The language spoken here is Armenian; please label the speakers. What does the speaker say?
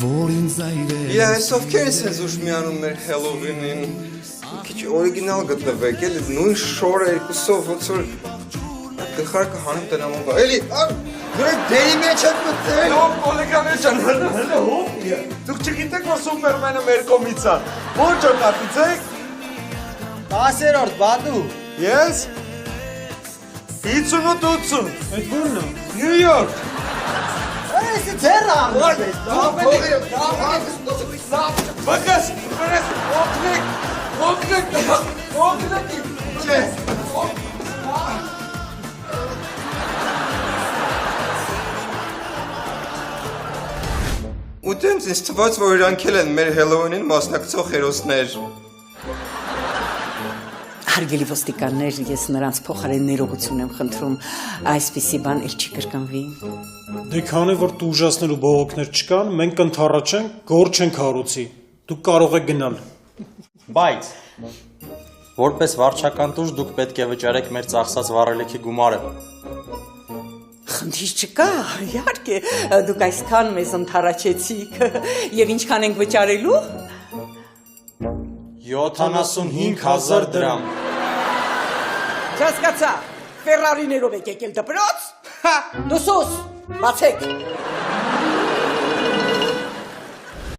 Speaker 1: Իրա այսով կեր ես հենց ուշ միանում մեր Հելովինին Քիչ օրիգինալ գտնվեք, էլի նույն շորը երկուսով ոնց որ գլխարկը հանեմ տնամով էլի դուրեք դերի մեջ եք մտել
Speaker 2: Ո՞վ կոլեգաներ ջան, հələ հոպ Դուք չգիտեք, որ Սուպերմենը մեր կողմից է Ո՞նց ջոկատիցեք
Speaker 3: 10-րդ բադու
Speaker 2: Ես 58-80
Speaker 3: Այդ ո՞րն է
Speaker 2: Նյու Յորք
Speaker 3: Այս ձեռը
Speaker 2: Բակաս, բրես, օգնեք Չէ
Speaker 1: Ու տենց ինձ թվաց, որ իրանք էլ են մեր Հելովինին մասնակցող հերոսներ
Speaker 4: Հարգելի ոստիկաններ, ես նրանց փոխարեն ներողություն եմ խնդրում, այսպիսի բան էլ չի կրկնվի։
Speaker 5: Դե քանի որ դու ուժասնելու բողոքներ չկան, մենք կընթառաջենք, գործ չենք հարուցի։ Դուք կարող եք գնալ։
Speaker 6: Բայց որպես վարչական տուժ դուք պետք է վճարեք մեր ծախսած վառելիքի գումարը։
Speaker 4: Խնդիր չկա, իհարկե, դուք այսքան մեզ ընթառաջեցիք, եւ ինչքան ենք վճարելու։
Speaker 6: 75,000 դրամ։
Speaker 4: Չհասկացա, Ֆերարիներով եք եկել դպրոց։ Դուսուս, բացեք։